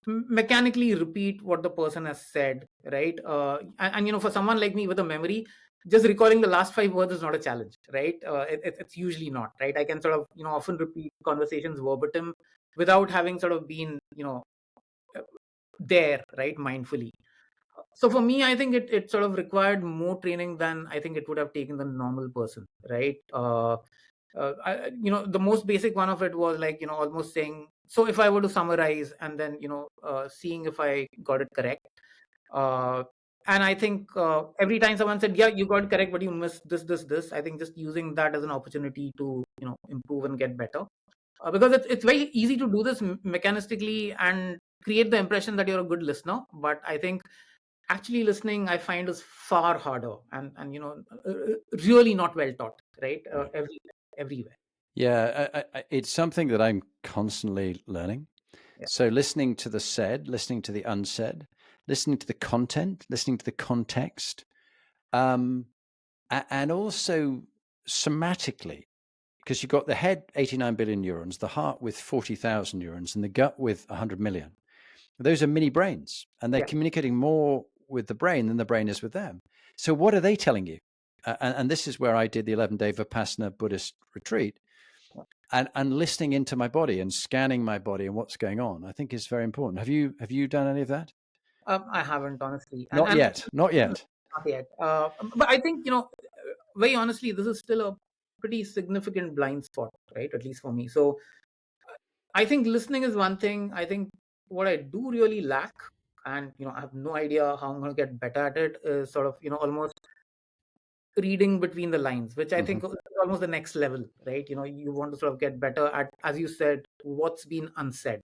mechanically repeat what the person has said, right? And for someone like me with a memory, just recalling the last 5 words is not a challenge, right? It's usually not, right? I can sort of, often repeat conversations verbatim without having sort of been, there, right, mindfully. So for me, I think it sort of required more training than I think it would have taken the normal person, right? The most basic one of it was like, almost saying, so if I were to summarize and then, seeing if I got it correct. Uh, and I think every time someone said, yeah, you got it correct, but you missed this, I think just using that as an opportunity to, improve and get better. Because it's very easy to do this mechanistically and create the impression that you're a good listener. But I think actually listening, I find, is far harder and really not well taught, right? Right. Everywhere. Yeah, it's something that I'm constantly learning. Yeah. So listening to the said, listening to the unsaid, listening to the content, listening to the context, and also somatically, because you've got the head, 89 billion neurons, the heart with 40,000 neurons, and the gut with 100 million. Those are mini brains, and they're Yeah. communicating more with the brain than the brain is with them. So what are they telling you? And this is where I did the 11-day Vipassana Buddhist retreat, and listening into my body and scanning my body and what's going on, I think is very important. Have you done any of that? I haven't, honestly, and Not yet. Not yet. not yet. But I think, very honestly, this is still a pretty significant blind spot, right? At least for me. So I think listening is one thing. I think what I do really lack, and I have no idea how I'm going to get better at it, is sort of, almost reading between the lines, which I think Mm-hmm. is almost the next level, right? You want to sort of get better at, as you said, what's been unsaid.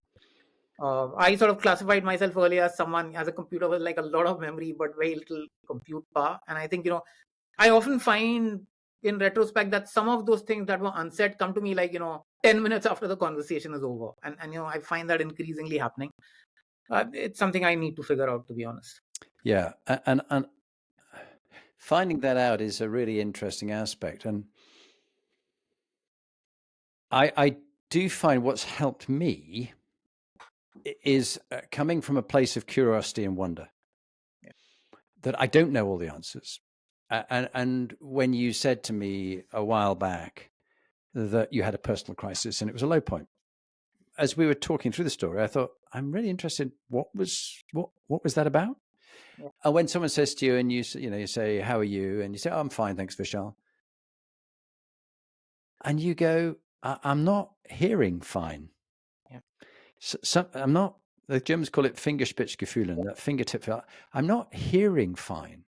I sort of classified myself earlier as someone, as a computer with like a lot of memory but very little compute power. And I think, I often find in retrospect that some of those things that were unsaid come to me like, 10 minutes after the conversation is over. And I find that increasingly happening. It's something I need to figure out, to be honest. Yeah, and finding that out is a really interesting aspect. And I do find what's helped me is coming from a place of curiosity and wonder, Yeah. that I don't know all the answers. And when you said to me a while back that you had a personal crisis and it was a low point, as we were talking through the story, I thought, I'm really interested. What was that about? Yeah. And when someone says to you, and you say, "How are you?" and you say, "Oh, I'm fine, thanks, Vishal," and you go, "I'm not hearing fine. Yeah. I'm not. the Germans call it Fingerspitzgefühlen, that fingertip feel. I'm not hearing fine.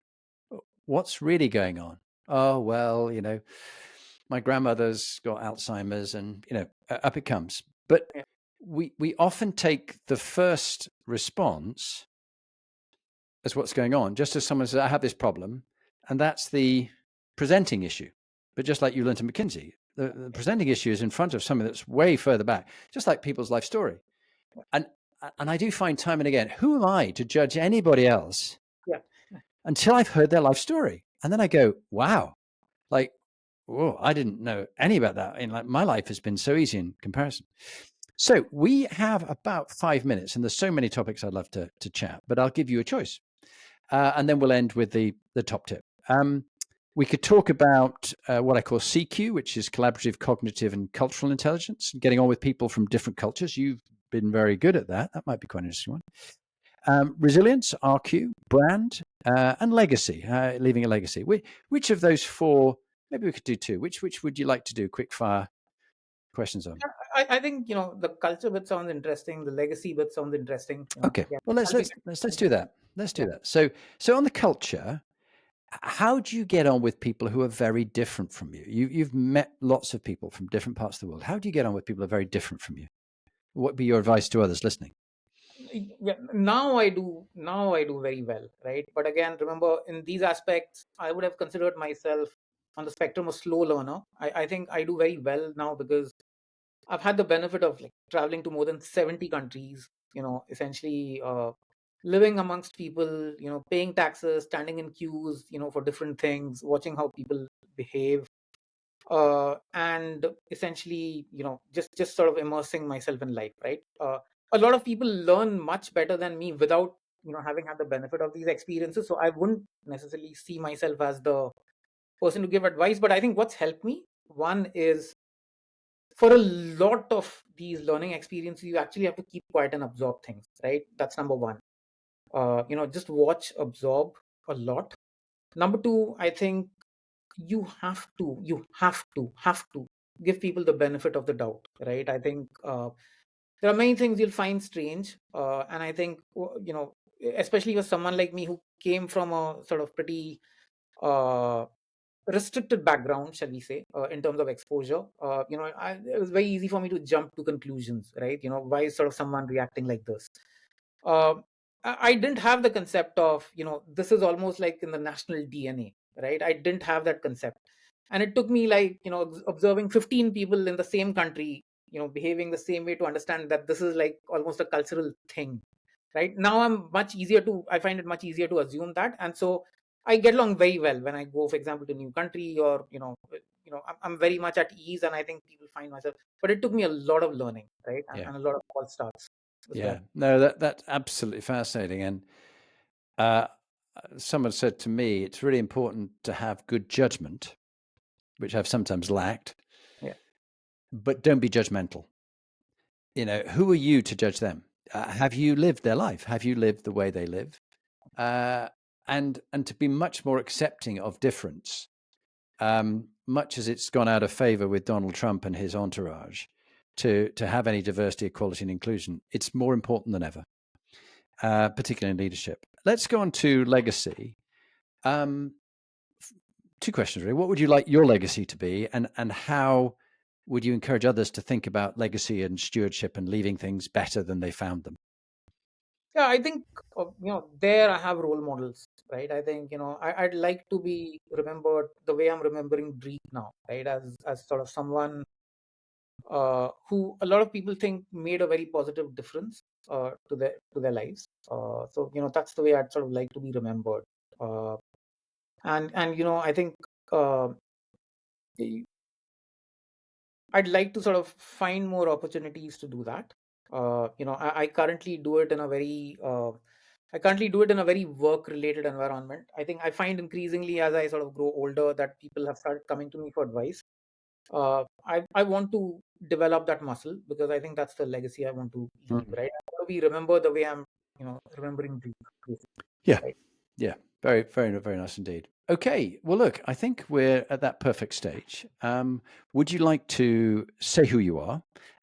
What's really going on? Oh, well, my grandmother's got Alzheimer's, and, up it comes. But Yeah. we often take the first response as what's going on, just as someone says, I have this problem, and that's the presenting issue. But just like you learned at McKinsey, the presenting issue is in front of something that's way further back, just like people's life story. And I do find time and again, who am I to judge anybody else Yeah. until I've heard their life story? And then I go, wow, like, whoa, I didn't know any about that. And like, my life has been so easy in comparison. So we have about 5 minutes, and there's so many topics I'd love to chat, but I'll give you a choice. And then we'll end with the top tip. We could talk about what I call CQ, which is collaborative, cognitive, and cultural intelligence, and getting on with people from different cultures. You've been very good at that. That might be quite an interesting one. Resilience, RQ, brand, and legacy, leaving a legacy. Which of those four, maybe we could do two. Which would you like to do? Quick fire questions on. I think the culture bit sounds interesting. The legacy bit sounds interesting. Okay, well let's do that. Let's do that. So on the culture, how do you get on with people who are very different from you? You've met lots of people from different parts of the world. How do you get on with people who are very different from you? What would be your advice to others listening? Yeah, now I do very well, right? But again, remember, in these aspects, I would have considered myself on the spectrum of slow learner. I think I do very well now because I've had the benefit of like traveling to more than 70 countries, essentially living amongst people, paying taxes, standing in queues, for different things, watching how people behave, and essentially, just sort of immersing myself in life, right? A lot of people learn much better than me without, having had the benefit of these experiences. So I wouldn't necessarily see myself as the person to give advice. But I think what's helped me, one is, for a lot of these learning experiences, you actually have to keep quiet and absorb things, right? That's number one. Just watch, absorb a lot. Number two, I think you have to give people the benefit of the doubt, right? I think there are many things you'll find strange, and I think especially with someone like me who came from a sort of pretty uh, restricted background, shall we say, in terms of exposure. It was very easy for me to jump to conclusions, right? Why is sort of someone reacting like this? uh, I didn't have the concept of, this is almost like in the national DNA, right? I didn't have that concept. And it took me like, observing 15 people in the same country, behaving the same way to understand that this is like almost a cultural thing, right? Now I find it much easier to assume that. And so I get along very well when I go, for example, to a new country, or, I'm very much at ease, and I think people find myself, but it took me a lot of learning, right? And a lot of false starts as well. No, that's absolutely fascinating. And someone said to me, it's really important to have good judgment, which I've sometimes lacked. Yeah. But don't be judgmental. Who are you to judge them? Have you lived their life? Have you lived the way they live? And to be much more accepting of difference, much as it's gone out of favor with Donald Trump and his entourage, to have any diversity, equality, and inclusion, it's more important than ever, particularly in leadership. Let's go on to legacy. Two questions, really. What would you like your legacy to be, and how would you encourage others to think about legacy and stewardship and leaving things better than they found them? Yeah, I think there I have role models, right? I think I'd like to be remembered the way I'm remembering Dreek now, right? As sort of someone who a lot of people think made a very positive difference to their lives. So that's the way I'd sort of like to be remembered. And I think uh, I'd like to sort of find more opportunities to do that. I currently do it in a very work-related environment. I think I find increasingly as I sort of grow older that people have started coming to me for advice. I want to develop that muscle because I think that's the legacy I want to leave. Right? I want to be remembered the way I'm, remembering people. Yeah. Right? Yeah. Very, very, very nice indeed. Okay. Well, look, I think we're at that perfect stage. Would you like to say who you are,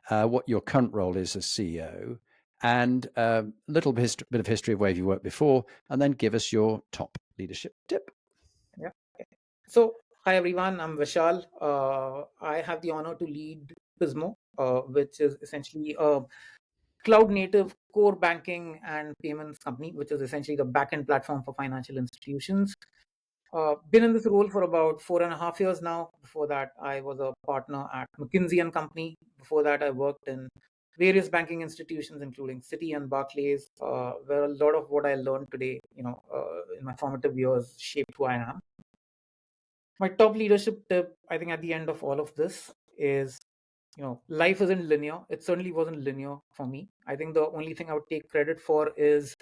what your current role is as CEO, and a little bit of history of where you worked before, and then give us your top leadership tip. Yeah. So, hi everyone, I'm Vishal. I have the honor to lead Pismo, which is essentially a cloud native core banking and payments company, which is essentially the backend platform for financial institutions. Been in this role for about 4.5 years now. Before that, I was a partner at McKinsey and Company. Before that, I worked in various banking institutions, including Citi and Barclays, where a lot of what I learned today, in my formative years, shaped who I am. My top leadership tip, I think, at the end of all of this is, life isn't linear. It certainly wasn't linear for me. I think the only thing I would take credit for is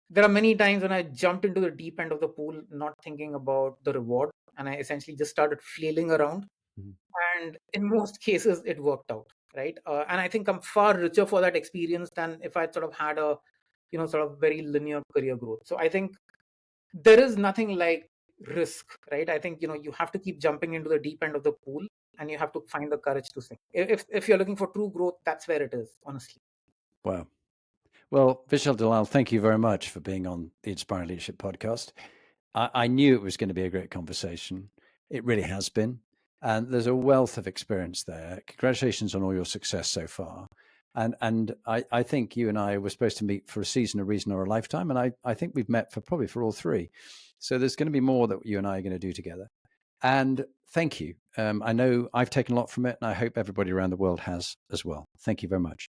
there are many times when I jumped into the deep end of the pool, not thinking about the reward, and I essentially just started flailing around. Mhm. And in most cases, it worked out, right? And I think I'm far richer for that experience than if I sort of had a, sort of very linear career growth. So I think there is nothing like risk, right? I think you have to keep jumping into the deep end of the pool, and you have to find the courage to sink. If you're looking for true growth, that's where it is, honestly. Wow. Well, Vishal Dalal, thank you very much for being on the Inspiring Leadership podcast. I knew it was going to be a great conversation. It really has been. And there's a wealth of experience there. Congratulations on all your success so far. And I think you and I were supposed to meet for a season, a reason, or a lifetime. And I think we've met probably for all three. So there's going to be more that you and I are going to do together. And thank you. I know I've taken a lot from it, and I hope everybody around the world has as well. Thank you very much.